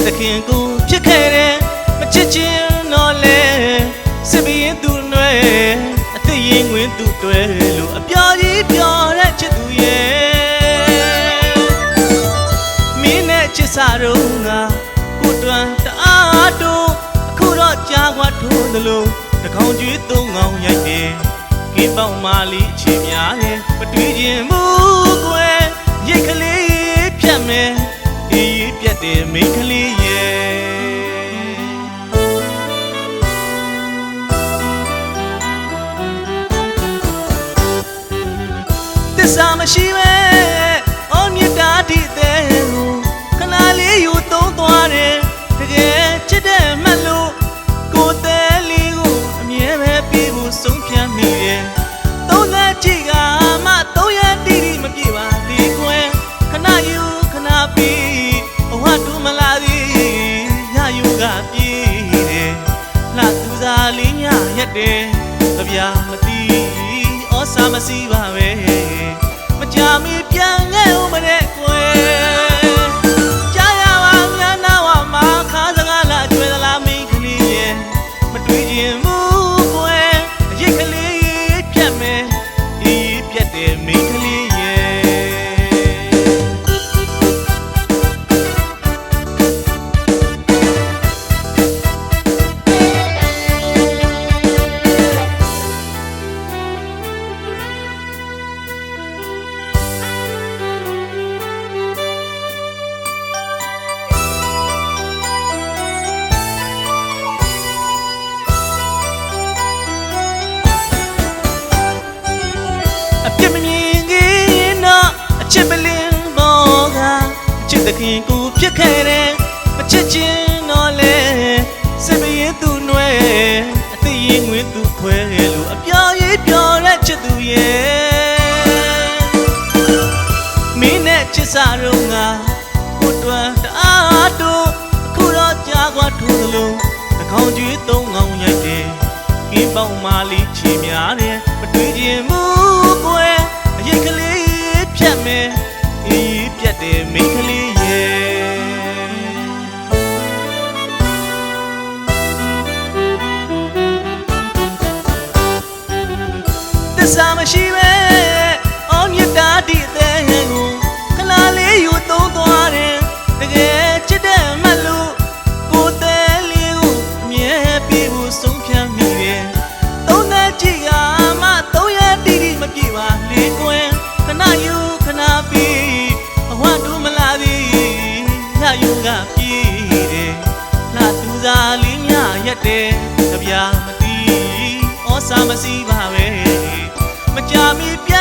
တခင်ကိုဖြစ်ခဲ့တယ်မချစ်ချင်းတော့လဲစစ်ဘရင်သူနွယ်အသိရင်ဝင်သူတွဲလို့အပြော်ကြီးပြော်တဲ့ချစ်သူရဲ့မင်းနဲ့ချစ်စာတော့ငါကိုတွန်းတအားတို့အခုတော့ကြားခွာထိုးသလိုတကောင်ကျွေးသုံးကောင်ရိုက်တယ်ကင်းပေါက်မာလီချင်များတယ်မတွေ့ခြင်းဘူးကွယ်ရိတ်ကလေးဖြတ်မယ်အေးပြတ်တယ်မိန်းကလေးရဲ့သစ္စာမရှိပဲအော်မြတ်တာဒီတဲ့ကိုခဏလေးယူသုံးသွားတယ်တကယ်ချစ်တဲ့မှတ်လို့ကိုယ်သေးလေးကိုအမြဲပဲပြေးဖို့ဆုံးဖြတ်မိတယ်သုံးသက်ကြည့်ကမှသုံးရတီးတီးမပြေပါလေကွယ်ခဏယူခဏပြေးဘဝတူမလာသေးရယူကပြေးတယ်လှသူစားလေးညရက်တယ်ကြပြမသိဩစာမစီပါပဲမကြမီပြန်ခဲ့ဦးမတဲ့ကွယ်ကြားရပါများနာဝမှာခါစကားလာကျွဲသလားမင်းကလေးရဲ့မတွေ့ခြင်းဘူးကွယ်အရိတ်ကလေးဖြတ်မယ်အေးပြတ်တယ်မင်းကလေးရဲ့ချစ်ပလင်းဘောကအချစ်တခင်ကိုဖြစ်ခဲ့တယ်မချစ်ချင်းတော့လဲစစ်ဘရင်သူနွယ်အသိရင်ဝင်သူခွဲလို့အပြော်ရေးပြော်တဲ့ချစ်သူရဲ့မင်းနဲ့ချစ်စာတော့ငါကိုတွန်းတအားတို့အခုတော့ကြားခွာထိုးသလိုနှခေါင်းကျွေးသုံးကောင်ရိုက်တယ်ကင်းပေါက်မာလီချင်များတယ်မတွေ့ခြင်းဘူးကွယ်အရိတ်ကလေးဖြတ်မယ်အေးပြတ်တယ်မိန်းကလေးရဲ့သစ္စာမရှိပဲအော်မြတ်တာဒီတဲ့ကိုခလာလေးယူသုံးသွားတယ်တကယ်ချစ်တဲ့မှတ်လို့ကိုယ်သေးလေးကိုအမြဲပြေးဖို့ဆုံးဖြတ်မိတယ်သုံးသက်ကြည့်ကမှသုံးရတီးတီးမပြေပါလေကွယ်ခဏယူခဏပြေးဘဝတူမလာသေးညယူကပြေးတယ်လှသူစားလေးညရက်တယ်ကြပြမသိဩစာမစီပါပဲမကြမီပြ